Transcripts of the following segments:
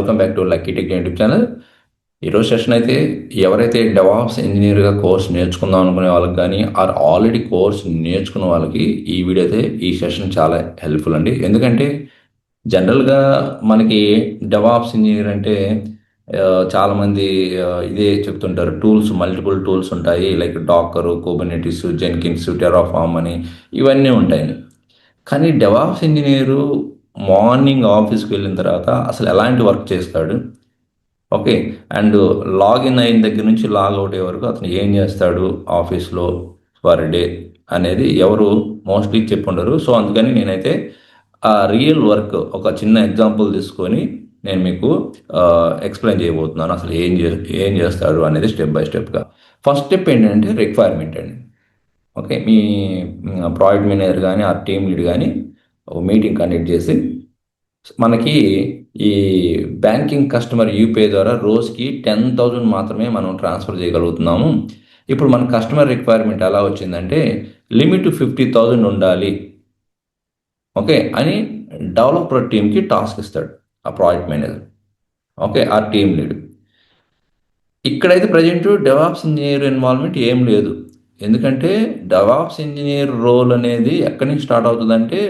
Welcome back to lucky tech YouTube channel. ఈరోజు session అయితే ఎవరైతే డెవాప్స్ ఇంజనీర్గా కోర్స్ నేర్చుకుందాం అనుకునే వాళ్ళకి కానీ ఆల్రెడీ కోర్స్ నేర్చుకున్న వాళ్ళకి ఈ వీడియో అయితే ఈ సెషన్ చాలా హెల్ప్ఫుల్ అండి. ఎందుకంటే జనరల్గా మనకి డెవాప్స్ ఇంజనీర్ అంటే చాలామంది ఇదే చెప్తుంటారు. మల్టిపుల్ టూల్స్ ఉంటాయి, like Docker, Kubernetes, Jenkins, Terraform అని ఇవన్నీ ఉంటాయి. కానీ డెవాప్స్ ఇంజనీరు మార్నింగ్ ఆఫీస్కి వెళ్ళిన తర్వాత అసలు ఎలాంటి వర్క్ చేస్తాడు, ఓకే, అండ్ లాగిన్ అయిన దగ్గర నుంచి లాగౌట్ అయ్యే వరకు అతను ఏం చేస్తాడు ఆఫీస్లో పర్ డే అనేది ఎవరు మోస్ట్లీ చెప్పుండరు. సో అందుకని నేనైతే ఆ రియల్ వర్క్ ఒక చిన్న ఎగ్జాంపుల్ తీసుకొని నేను మీకు ఎక్స్ప్లెయిన్ చేయబోతున్నాను. అసలు ఏం చేస్తాడు అనేది స్టెప్ బై స్టెప్గా. ఫస్ట్ స్టెప్ ఏంటంటే రిక్వైర్మెంట్ అండి. ఓకే, మీ ప్రాజెక్ట్ మేనేజర్ కానీ ఆ టీమ్ లీడ్ కానీ ఒక మీటింగ్ కండక్ట్ చేసి మనకి ఈ బ్యాంకింగ్ కస్టమర్ యూపీఐ ద్వారా రోజుకి 10,000 మాత్రమే మనం ట్రాన్స్ఫర్ చేయగలుగుతున్నాము. ఇప్పుడు మన కస్టమర్ రిక్వైర్మెంట్ ఎలా వచ్చిందంటే లిమిట్ 50,000 ఉండాలి, ఓకే అని డెవలపర్ టీమ్కి టాస్క్ ఇస్తాడు ఆ ప్రాజెక్ట్ మేనేజర్, ఓకే, ఆ టీమ్ లీడ్. ఇక్కడైతే ప్రజెంట్ డెవాప్స్ ఇంజనీర్ ఇన్వాల్వ్మెంట్ ఏం లేదు. ఎందుకంటే డెవాప్స్ ఇంజనీర్ రోల్ అనేది ఎక్కడి నుంచి స్టార్ట్ అవుతుందంటే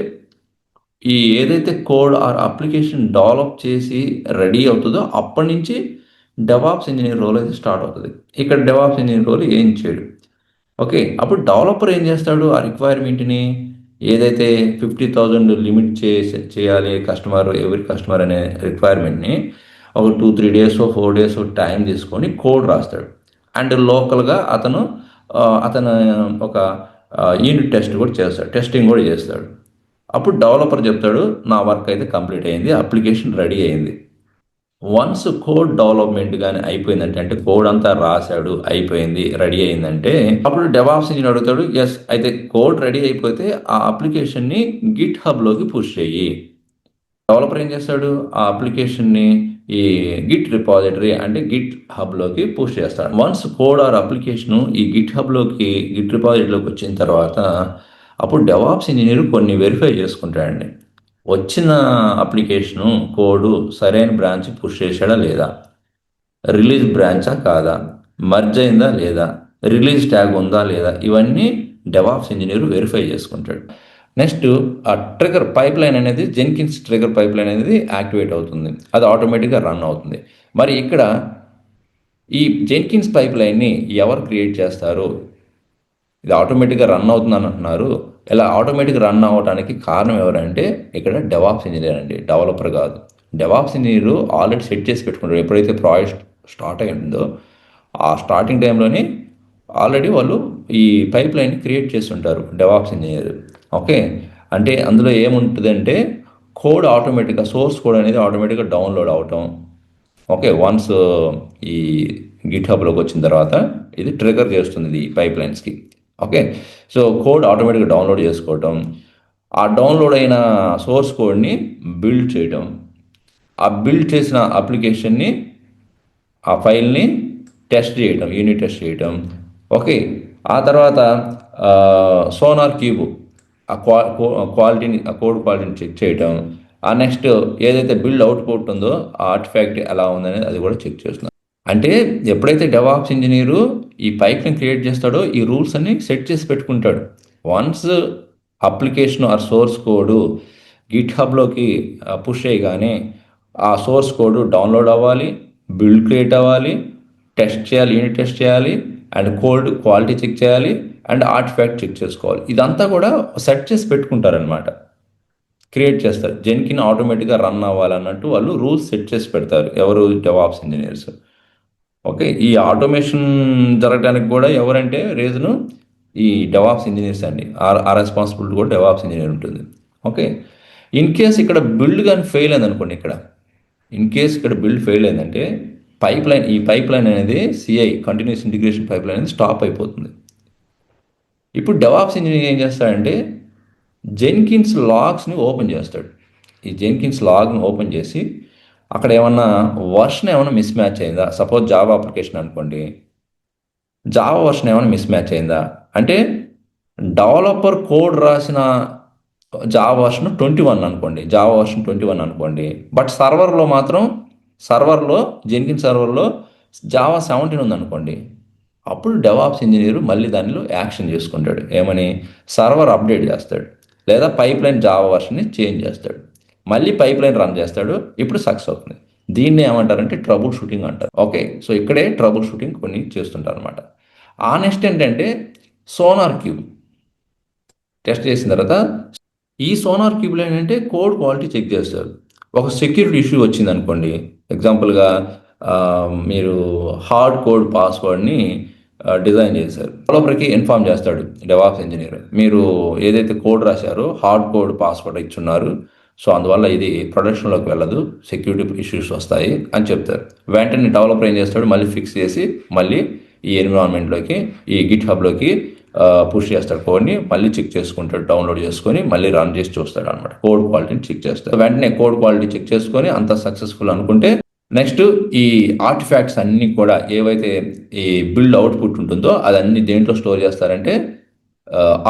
ఈ ఏదైతే కోడ్ ఆర్ అప్లికేషన్ డెవలప్ చేసి రెడీ అవుతుందో అప్పటి నుంచి డెవాప్స్ ఇంజనీర్ రోల్ అయితే స్టార్ట్ అవుతుంది. ఇక్కడ డెవాప్స్ ఇంజనీర్ రోల్ ఏం చేయడు, ఓకే. అప్పుడు డెవలపర్ ఏం చేస్తాడు, ఆ రిక్వైర్మెంట్ని ఏదైతే 50,000 లిమిట్ చేయాలి ఎవరి కస్టమర్ అనే రిక్వైర్మెంట్ని ఒక 2-3 డేస్ 4 డేస్ టైం తీసుకొని కోడ్ రాస్తాడు. అండ్ లోకల్గా అతను ఒక యూనిట్ టెస్టింగ్ కూడా చేస్తాడు. అప్పుడు డెవలపర్ చెప్తాడు, నా వర్క్ అయితే కంప్లీట్ అయింది, అప్లికేషన్ రెడీ అయింది. వన్స్ కోడ్ డెవలప్మెంట్ కానీ అయిపోయిందంటే, అంటే కోడ్ అంతా రాశాడు, అయిపోయింది, రెడీ అయిందంటే అప్పుడు డెవాప్స్ ఇంజనీర్ అడుగుతాడు, ఎస్ అయితే కోడ్ రెడీ అయిపోతే ఆ అప్లికేషన్ని గిట్ హబ్లోకి పుష్ చేయి. డెవలపర్ ఏం చేస్తాడు, ఆ అప్లికేషన్ని ఈ గిట్ రిపాజిటరీ అంటే గిట్ హబ్లోకి పుష్ చేస్తాడు. వన్స్ కోడ్ ఆర్ అప్లికేషను ఈ గిట్ రిపాజిటరీలోకి వచ్చిన తర్వాత అప్పుడు డెవాప్స్ ఇంజనీర్ కొన్ని వెరిఫై చేసుకుంటాడండి. వచ్చిన అప్లికేషను కోడు సరైన బ్రాంచ్ పుష్ చేశాడా లేదా, రిలీజ్ బ్రాంచా కాదా, మర్జ్ అయిందా లేదా, రిలీజ్ ట్యాగ్ ఉందా లేదా, ఇవన్నీ డెవాప్స్ ఇంజనీర్ వెరిఫై చేసుకుంటాడు. నెక్స్ట్ ఆ ట్రిగర్ పైప్ లైన్ అనేది జెన్కిన్స్ ట్రిగర్ పైప్ లైన్ అనేది యాక్టివేట్ అవుతుంది, అది ఆటోమేటిక్గా రన్ అవుతుంది. మరి ఇక్కడ ఈ జెన్కిన్స్ పైప్ లైన్ని ఎవరు క్రియేట్ చేస్తారు, ఇది ఆటోమేటిక్గా రన్ అవుతుందని అంటున్నారు. ఇలా ఆటోమేటిక్గా రన్ అవ్వడానికి కారణం ఎవరంటే ఇక్కడ డెవాప్స్ ఇంజనీర్ అండి, డెవలపర్ కాదు. డెవాప్స్ ఇంజనీర్ ఆల్రెడీ సెట్ చేసి పెట్టుకుంటారు. ఎప్పుడైతే ప్రాజెక్ట్ స్టార్ట్ అయిందో ఆ స్టార్టింగ్ టైంలోనే ఆల్రెడీ వాళ్ళు ఈ పైప్ లైన్ క్రియేట్ చేస్తుంటారు డెవాప్స్ ఇంజనీర్, ఓకే. అంటే అందులో ఏముంటుందంటే కోడ్ ఆటోమేటిక్గా సోర్స్ కోడ్ అనేది ఆటోమేటిక్గా డౌన్లోడ్ అవటం, ఓకే. వన్స్ ఈ గిట్ హబ్లోకి వచ్చిన తర్వాత ఇది ట్రిగర్ చేస్తుంది ఈ పైప్ లైన్స్కి, ఓకే. సో కోడ్ ఆటోమేటిక్గా డౌన్లోడ్ చేసుకోవటం, ఆ డౌన్లోడ్ అయిన సోర్స్ కోడ్ని బిల్డ్ చేయటం, ఆ బిల్డ్ చేసిన అప్లికేషన్ని ఆ ఫైల్ని యూనిట్ టెస్ట్ చేయటం, ఓకే. ఆ తర్వాత సోనార్ క్యూబ్ ఆ కోడ్ క్వాలిటీని చెక్ చేయటం, ఆ నెక్స్ట్ ఏదైతే బిల్డ్ అవుట్పుట్ ఉందో ఆ ఆర్టిఫాక్ట్ ఎలా ఉందనేది అది కూడా చెక్ చేస్తున్నాం. అంటే ఎప్పుడైతే డెవాప్స్ ఇంజనీరు ఈ పైప్ని క్రియేట్ చేస్తాడో ఈ రూల్స్ అన్ని సెట్ చేసి పెట్టుకుంటాడు. Once application or source code Git హబ్లోకి పుష్ చేయగానే ఆ సోర్స్ కోడ్ డౌన్లోడ్ అవ్వాలి, బిల్డ్ క్రియేట్ అవ్వాలి, యూనిట్ టెస్ట్ చేయాలి, అండ్ కోడ్ క్వాలిటీ చెక్ చేయాలి, అండ్ ఆర్టిఫాక్ట్ చెక్ చేసుకోవాలి. ఇదంతా కూడా సెట్ చేసి పెట్టుకుంటారనమాట, క్రియేట్ చేస్తారు. జెన్కిన్ ఆటోమేటిక్గా రన్ అవ్వాలన్నట్టు వాళ్ళు రూల్స్ సెట్ చేసి పెడతారు ఎవరు, డెవాప్స్ ఇంజనీర్స్, ఓకే. ఈ ఆటోమేషన్ జరగడానికి కూడా ఎవరంటే రీజను ఈ డెవాప్స్ ఇంజనీర్స్ అండి. ఆ రెస్పాన్సిబిలిటీ కూడా డెవాప్స్ ఇంజనీర్ ఉంటుంది, ఓకే. ఇన్ కేస్ ఇక్కడ బిల్డ్ కానీ ఫెయిల్ అయింది అనుకోండి, ఇక్కడ బిల్డ్ ఫెయిల్ అయిందంటే ఈ పైప్ లైన్ అనేది CI continuous integration pipe line అనేది స్టాప్ అయిపోతుంది. ఇప్పుడు డెవాప్స్ ఇంజనీర్ ఏం చేస్తాడంటే జెన్కిన్స్ లాగ్స్ని ఓపెన్ చేస్తాడు. ఈ జెన్కిన్స్ లాగ్ని ఓపెన్ చేసి అక్కడ ఏమన్నా వర్షన్ ఏమైనా మిస్ మ్యాచ్ అయిందా, సపోజ్ జావా అప్లికేషన్ అనుకోండి, జావా వర్షన్ ఏమైనా మిస్ మ్యాచ్ అయిందా అంటే డెవలపర్ కోడ్ రాసిన జావా వర్షన్ 21 అనుకోండి, బట్ సర్వర్లో మాత్రం సర్వర్లో జెన్కిన్స్ సర్వర్లో జావా 17 ఉందనుకోండి, అప్పుడు డెవాప్స్ ఇంజనీర్ మళ్ళీ దానిలో యాక్షన్ చేసుకుంటాడు. ఏమని? సర్వర్ అప్డేట్ చేస్తాడు, లేదా పైప్ లైన్ జావా వర్షన్ని చేంజ్ చేస్తాడు, మళ్ళీ పైప్ లైన్ రన్ చేస్తాడు, ఇప్పుడు సక్సెస్ అవుతుంది. దీన్ని ఏమంటారంటే ట్రబుల్ షూటింగ్ అంటారు. ఓకే, సో ఇక్కడే ట్రబుల్ షూటింగ్ కొన్ని చేస్తుంటారు అనమాట. ఆ నెక్స్ట్ ఏంటంటే సోనార్ క్యూబ్ టెస్ట్ చేసిన తర్వాత, ఈ సోనార్ క్యూబ్లో ఏంటంటే కోడ్ క్వాలిటీ చెక్ చేస్తారు. ఒక సెక్యూరిటీ ఇష్యూ వచ్చింది అనుకోండి, ఎగ్జాంపుల్గా మీరు హార్డ్ కోడ్ పాస్వర్డ్ని డిజైన్ చేశారు, డెవలపర్కి ఇన్ఫార్మ్ చేస్తాడు డెవాప్స్ ఇంజనీర్, మీరు ఏదైతే కోడ్ రాశారో హార్డ్ కోడ్ పాస్వర్డ్ ఇచ్చున్నారు, సో అందువల్ల ఇది ప్రొడక్షన్లోకి వెళ్ళదు, సెక్యూరిటీ ఇష్యూస్ వస్తాయి అని చెప్తారు. వెంటనే డెవలపర్ ఏం చేస్తాడు, మళ్ళీ ఫిక్స్ చేసి మళ్ళీ ఈ ఎన్విరాన్మెంట్లోకి, ఈ గిట్ హబ్లోకి పుష్ చేస్తాడు కోడ్ని, మళ్ళీ చెక్ చేసుకుంటాడు, డౌన్లోడ్ చేసుకొని మళ్ళీ రన్ చేసి చూస్తాడు అనమాట, కోడ్ క్వాలిటీని చెక్ చేస్తాడు. వెంటనే కోడ్ క్వాలిటీ చెక్ చేసుకొని అంత సక్సెస్ఫుల్ అనుకుంటే, నెక్స్ట్ ఈ ఆర్టిఫాక్ట్స్ అన్నీ కూడా ఏవైతే ఈ బిల్డ్ అవుట్పుట్ ఉంటుందో అదన్నీ దేంట్లో స్టోర్ చేస్తారంటే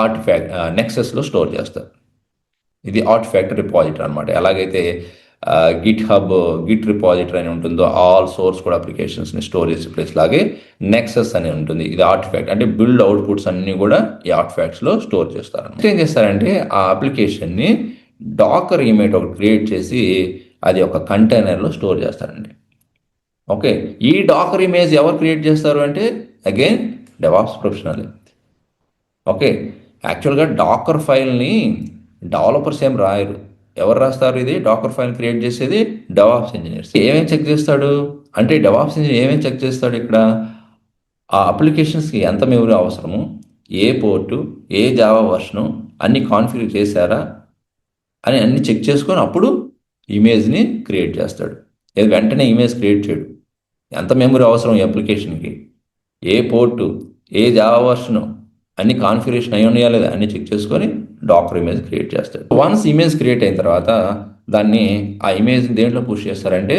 ఆర్టిఫాక్ట్ నెక్సెస్లో స్టోర్ చేస్తారు. ఇది ఆర్టిఫాక్ట్ రిపాజిటరీ అనమాట. ఎలాగైతే గిట్ హబ్ గిట్ రిపాజిటరీ అని ఉంటుందో ఆల్ సోర్స్ కోడ్ అప్లికేషన్స్ని స్టోర్ చేసే ప్లేస్ లాగే నెక్సస్ అని ఉంటుంది. ఇది ఆర్టిఫాక్ట్ అంటే బిల్డ్ అవుట్పుట్స్ అన్నీ కూడా ఈ ఆర్టిఫాక్ట్స్లో స్టోర్ చేస్తారు. నెక్స్ట్ ఏం చేస్తారంటే ఆ అప్లికేషన్ని డాకర్ ఇమేజ్ ఒకటి క్రియేట్ చేసి అది ఒక కంటైనర్లో స్టోర్ చేస్తారండి. ఓకే, ఈ డాకర్ ఇమేజ్ ఎవరు క్రియేట్ చేస్తారు అంటే అగైన్ డెవాప్స్ ప్రొఫెషనల్. ఓకే, యాక్చువల్గా డాకర్ ఫైల్ని డెవలపర్స్ ఏం రాయరు, ఎవరు రాస్తారు? ఇది డాకర్ ఫైల్ క్రియేట్ చేసేది డెవాప్స్ ఇంజనీర్స్. ఏమేమి చెక్ చేస్తాడు అంటే డెవాప్స్ ఇంజనీర్ ఏమేమి చెక్ చేస్తాడు ఇక్కడ, ఆ అప్లికేషన్స్కి ఎంత మెమరీ అవసరము, ఏ పోర్టు, ఏ జావా వర్షను అన్ని కాన్ఫిగర్ చేశారా అని అన్ని చెక్ చేసుకొని అప్పుడు ఇమేజ్ని క్రియేట్ చేస్తాడు. వెంటనే ఇమేజ్ క్రియేట్ చేయడు, ఎంత మెమరీ అవసరం ఈ అప్లికేషన్కి, ఏ పోర్టు, ఏ జావా వర్షను అన్ని కాన్ఫిగరేషన్ అయి ఉన్నాయా లేదా అన్ని చెక్ చేసుకొని డాకర్ ఇమేజ్ క్రియేట్ చేస్తాడు. వన్స్ ఇమేజ్ క్రియేట్ అయిన తర్వాత దాన్ని ఆ ఇమేజ్ దేంట్లో పుష్ చేస్తారంటే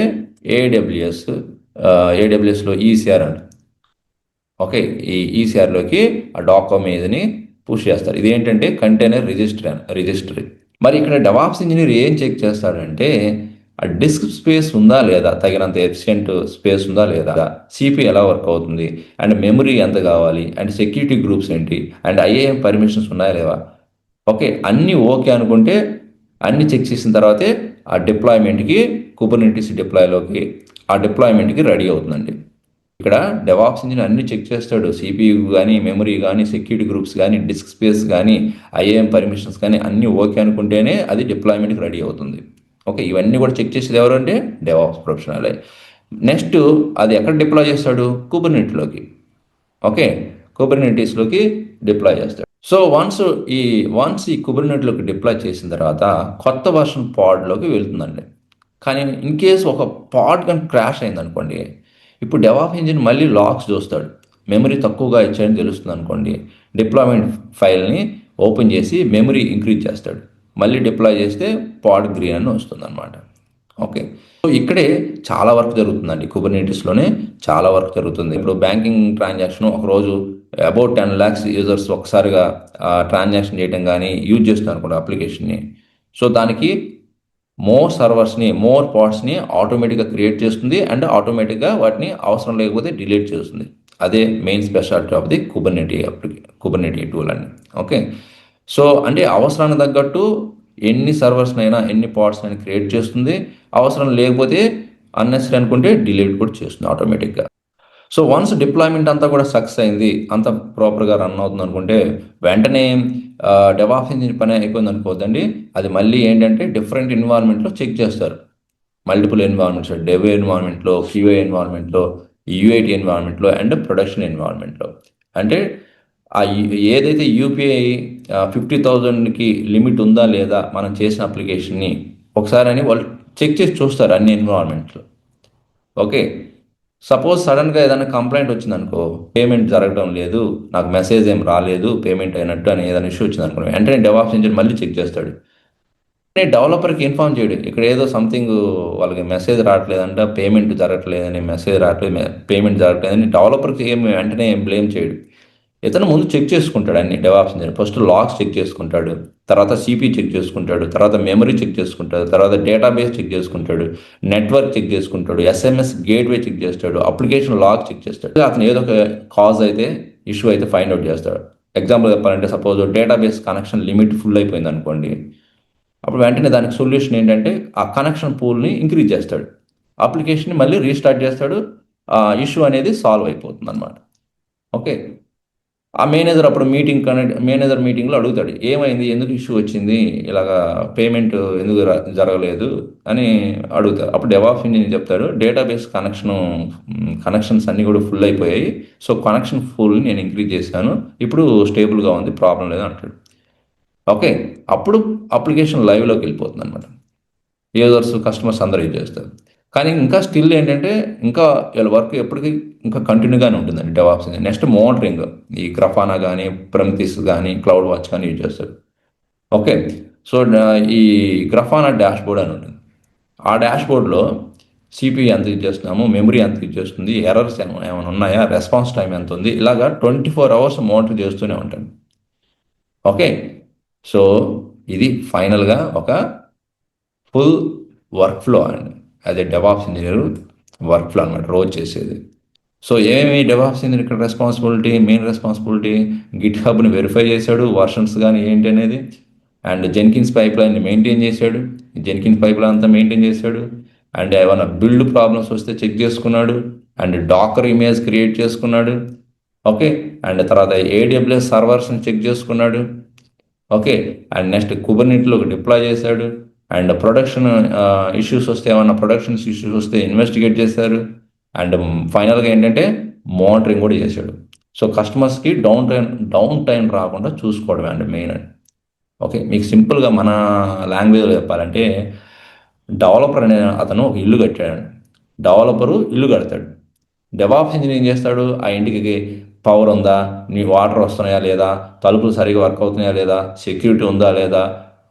ఏడబ్ల్యూఎస్లో ఈసీఆర్ అంట. ఓకే, ఈ ఈసీఆర్లోకి ఆ డాకర్ ఇమేజ్ని పుష్ చేస్తారు. ఇదేంటంటే కంటైనర్ రిజిస్టరీ. మరి ఇక్కడ డెవాప్స్ ఇంజనీర్ ఏం చెక్ చేస్తాడంటే ఆ డిస్క్ స్పేస్ ఉందా లేదా, తగినంత ఎఫిషియెంట్ స్పేస్ ఉందా లేదా, సిపి ఎలా వర్క్ అవుతుంది, అండ్ మెమరీ ఎంత కావాలి, అండ్ సెక్యూరిటీ గ్రూప్స్ ఏంటి, అండ్ ఐఏఎం పర్మిషన్స్ ఉన్నాయా లేవా. ఓకే, అన్నీ ఓకే అనుకుంటే అన్ని చెక్ చేసిన తర్వాతే ఆ డిప్లాయ్మెంట్కి కుబర్నెటిస్ డిప్లాయ్లోకి ఆ డిప్లాయ్మెంట్కి రెడీ అవుతుందండి. ఇక్కడ డెవాప్స్ ఇంజిన్ అన్ని చెక్ చేస్తాడు, సిపియు కానీ, మెమరీ కానీ, సెక్యూరిటీ గ్రూప్స్ కానీ, డిస్క్ స్పేస్ కానీ, ఐఏఎం పర్మిషన్స్ కానీ అన్నీ ఓకే అనుకుంటేనే అది డిప్లాయ్మెంట్కి రెడీ అవుతుంది. ఓకే, ఇవన్నీ కూడా చెక్ చేసేది ఎవరు అంటే డెవాప్స్ ప్రొఫెషనలే. నెక్స్ట్ అది ఎక్కడ డిప్లాయ్ చేస్తాడు, కుబర్నెట్లోకి. ఓకే, కుబర్నెటిస్లోకి డిప్లాయ్ చేస్తాడు. సో వన్స్ ఈ కుబర్నెట్లోకి డిప్లాయ్ చేసిన తర్వాత కొత్త వర్షన్ పాడ్లోకి వెళ్తుందండి. కానీ ఇన్ కేస్ ఒక పాడ్ కానీ క్రాష్ అయింది అనుకోండి, ఇప్పుడు డెవాప్ ఇంజిన్ మళ్ళీ లాక్స్ చూస్తాడు, మెమరీ తక్కువగా ఇచ్చాడని తెలుస్తుంది అనుకోండి, డిప్లాయ్మెంట్ ఫైల్ని ఓపెన్ చేసి మెమరీ ఇంక్రీజ్ చేస్తాడు, మళ్ళీ డిప్లాయ్ చేస్తే పాడ్ గ్రీన్ అని వస్తుంది అనమాట. ఓకే, సో ఇక్కడే చాలా వర్క్ జరుగుతుందండి, కుబర్నెటిస్లోనే చాలా వర్క్ జరుగుతుంది. ఇప్పుడు బ్యాంకింగ్ ట్రాన్సాక్షన్ ఒకరోజు అబౌట్ 10 lakhs యూజర్స్ ఒకసారిగా ట్రాన్సాక్షన్ చేయడం కానీ యూజ్ చేస్తున్నారు అనుకోండి అప్లికేషన్ని. సో దానికి మోర్ సర్వర్స్ని, మోర్ పాడ్స్ని ఆటోమేటిక్గా క్రియేట్ చేస్తుంది అండ్ ఆటోమేటిక్గా వాటిని అవసరం లేకపోతే డిలీట్ చేస్తుంది. అదే main speciality of the Kubernetes tool అండి. ఓకే, సో అంటే అవసరానికి తగ్గట్టు ఎన్ని సర్వర్స్నైనా ఎన్ని పాడ్స్నైనా క్రియేట్ చేస్తుంది, అవసరం లేకపోతే అన్నెసరీ అనుకుంటే డిలీట్ కూడా చేస్తుంది ఆటోమేటిక్గా. సో వన్స్ డిప్లాయ్మెంట్ అంతా కూడా సక్సెస్ అయింది, అంత ప్రాపర్గా రన్ అవుతుంది అనుకుంటే వెంటనే డెవాప్స్ ఇంజిన్ పని అయిపోయింది అనుకోవద్దండి, అది మళ్ళీ ఏంటంటే డిఫరెంట్ ఎన్విరాన్మెంట్లో చెక్ చేస్తారు. మల్టిపుల్ ఎన్విరాన్మెంట్స్, డెవ్ ఎన్విరాన్మెంట్లో, క్యూఏ ఎన్విరాన్మెంట్లో, యూఐటీ ఎన్విరాన్మెంట్లో అండ్ ప్రొడక్షన్ ఎన్విరాన్మెంట్లో. అంటే ఏదైతే యూపీఐ 50,000కి లిమిట్ ఉందా లేదా మనం చేసిన అప్లికేషన్ని ఒకసారి అని వాళ్ళు చెక్ చేసి చూస్తారు అన్ని ఎన్విరాన్మెంట్లో. ఓకే, సపోజ్ సడన్గా ఏదైనా కంప్లైంట్ వచ్చిందనుకో, పేమెంట్ జరగడం లేదు, నాకు మెసేజ్ ఏం రాలేదు పేమెంట్ అయినట్టు అని ఏదైనా ఇష్యూ వచ్చిందనుకో, వెంటనే డెవాప్స్ ఇంజిన్ మళ్ళీ చెక్ చేస్తాడు. డెవలపర్కి ఇన్ఫార్మ్ చేయడు, ఇక్కడ ఏదో సంథింగ్ వాళ్ళకి మెసేజ్ రావట్లేదంట, పేమెంట్ జరగట్లేదని, మెసేజ్ రావట్లేదు, పేమెంట్ జరగట్లేదని డెవలపర్కి వెంటనే ఏం బ్లేమ్ చేయడు. ఇతను ముందు చెక్ చేసుకుంటాడు అన్ని devops engineer. First logs check చేసుకుంటాడు, తర్వాత సిపి చెక్ చేసుకుంటాడు, తర్వాత మెమరీ చెక్ చేసుకుంటాడు, తర్వాత డేటాబేస్ చెక్ చేసుకుంటాడు, నెట్వర్క్ చెక్ చేసుకుంటాడు, ఎస్ఎంఎస్ గేట్వే చెక్ చేస్తాడు, అప్లికేషన్ లాగ్ చెక్ చేస్తాడు. అతను ఏదో ఒక కాజ్ అయితే ఇష్యూ అయితే ఫైండ్ అవుట్ చేస్తాడు. ఎగ్జాంపుల్ చెప్పాలంటే suppose database connection limit full అయిపోయింది అనుకోండి, అప్పుడు వెంటనే దానికి సొల్యూషన్ ఏంటంటే ఆ కనెక్షన్ పూల్ని ఇంక్రీజ్ చేస్తాడు, అప్లికేషన్ని మళ్ళీ రీస్టార్ట్ చేస్తాడు, ఆ ఇష్యూ అనేది సాల్వ్ అయిపోతుంది అనమాట. ఓకే, ఆ మేనేజర్ అప్పుడు మేనేజర్ మీటింగ్లో అడుగుతాడు, ఏమైంది, ఎందుకు ఇష్యూ వచ్చింది, ఇలాగా పేమెంట్ ఎందుకు జరగలేదు అని అడుగుతారు. అప్పుడు డెవాప్స్ ఇంజనీర్ చెప్తాడు, డేటాబేస్ కనెక్షన్స్ అన్నీ కూడా ఫుల్ అయిపోయాయి, సో కనెక్షన్ ఫుల్ నేను ఇంక్రీజ్ చేశాను, ఇప్పుడు స్టేబుల్గా ఉంది, ప్రాబ్లం లేదు అంటాడు. ఓకే, అప్పుడు అప్లికేషన్ లైవ్లోకి వెళ్ళిపోతుంది అనమాట. యూజర్స్ కస్టమర్స్ అందరూ యూజ్ చేస్తారు. కానీ ఇంకా స్టిల్ ఏంటంటే ఇంకా వీళ్ళ వర్క్ ఎప్పటికీ ఇంకా కంటిన్యూగానే ఉంటుందండి డెవాప్స్. నెక్స్ట్ మోనిటరింగ్, ఈ గ్రఫానా కానీ ప్రమితిస్ కానీ క్లౌడ్ వాచ్ కానీ యూజ్ చేస్తారు. ఓకే, సో ఈ గ్రఫానా డాష్ బోర్డ్ అని ఉంటుంది. ఆ డాష్ బోర్డ్లో సిపియూ ఎంత యూజ్ చేస్తున్నాము, మెమరీ ఎంత యూజ్ చేస్తుంది, ఎర్రర్స్ ఏమైనా ఉన్నాయా, రెస్పాన్స్ టైం ఎంత ఉంది, ఇలాగా 24 hours మానిటర్ చేస్తూనే ఉంటాను. ఓకే, సో ఇది ఫైనల్గా ఒక ఫుల్ వర్క్ ఫ్లో అండి. అదే డెవాప్స్ ఇంజనీర్ వర్క్ ఫ్లో అనమాట, రోజు చేసేది. సో ఏమేమి డెవాప్స్ ఇంజనీర్ ఇక్కడ మెయిన్ రెస్పాన్సిబిలిటీ గిట్ హబ్ని వెరిఫై చేశాడు, వర్షన్స్ కానీ ఏంటి అనేది, అండ్ జెన్కిన్స్ పైప్ లైన్ని మెయింటైన్ చేశాడు, జెన్కిన్స్ పైప్ లైన్ అంతా మెయింటైన్ చేశాడు, అండ్ ఏమైనా బిల్డ్ ప్రాబ్లమ్స్ వస్తే చెక్ చేసుకున్నాడు, అండ్ డాకర్ ఇమేజ్ క్రియేట్ చేసుకున్నాడు. ఓకే, అండ్ తర్వాత ఏడబ్ల్యూఎస్ సర్వర్స్ని చెక్ చేసుకున్నాడు. ఓకే, అండ్ నెక్స్ట్ కుబర్నెట్లోకి డిప్లాయ్ చేశాడు, అండ్ ప్రొడక్షన్ ఇష్యూస్ వస్తే ఏమన్నా ప్రొడక్షన్స్ ఇష్యూస్ వస్తే ఇన్వెస్టిగేట్ చేశారు, అండ్ ఫైనల్గా ఏంటంటే మానిటరింగ్ కూడా చేశాడు. సో కస్టమర్స్కి డౌన్ టైం రాకుండా చూసుకోవడమే అండి మెయిన్ అండి. ఓకే, మీకు సింపుల్గా మన లాంగ్వేజ్లో చెప్పాలంటే డెవలపర్ అనే అతను ఒక ఇల్లు కట్టాడు. డెవలపరు ఇల్లు కడతాడు, డెవాప్స్ ఇంజనీర్ ఏం చేస్తాడు, ఆ ఇంటికి పవర్ ఉందా, నీ వాటర్ వస్తున్నాయా లేదా, తలుపులు సరిగా వర్క్ అవుతున్నాయా లేదా, సెక్యూరిటీ ఉందా లేదా,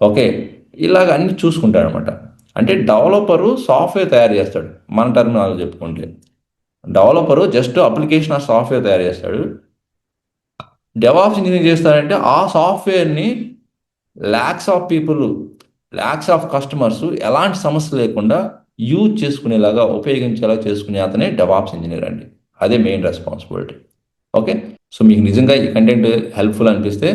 ఓకే ఇలాగ అన్ని చూసుకుంటాడు అనమాట. అంటే డెవలపరు సాఫ్ట్వేర్ తయారు చేస్తాడు, మన టర్మినాలజీ చెప్పుకుంటే డెవలపరు జస్ట్ అప్లికేషన్ ఆ సాఫ్ట్వేర్ తయారు చేస్తాడు. డెవాప్స్ ఇంజనీర్ చేస్తాడంటే ఆ సాఫ్ట్వేర్ని ల్యాక్స్ ఆఫ్ కస్టమర్స్ ఎలాంటి సమస్య లేకుండా యూజ్ చేసుకునేలాగా ఉపయోగించేలా చేసుకునే అతనే డెవాప్స్ ఇంజనీర్ అండి. అదే మెయిన్ రెస్పాన్సిబిలిటీ. ఓకే, సో మీకు నిజంగా ఈ కంటెంట్ హెల్ప్ఫుల్ అనిపిస్తే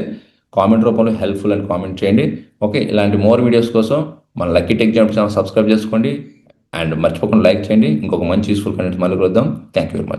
కామెంట్ రూపంలో హెల్ప్ఫుల్ అని కామెంట్ చేయండి. ఓకే, ఇలాంటి మోర్ వీడియోస్ కోసం మన లక్కీ టెక్ ఛానల్ సబ్స్క్రైబ్ చేసుకోండి, అండ్ మర్చిపోకుండా లైక్ చేయండి. ఇంకొక మంచి యూస్ఫుల్ కంటెంట్ మళ్ళీ కలుద్దాం. Thank you very much.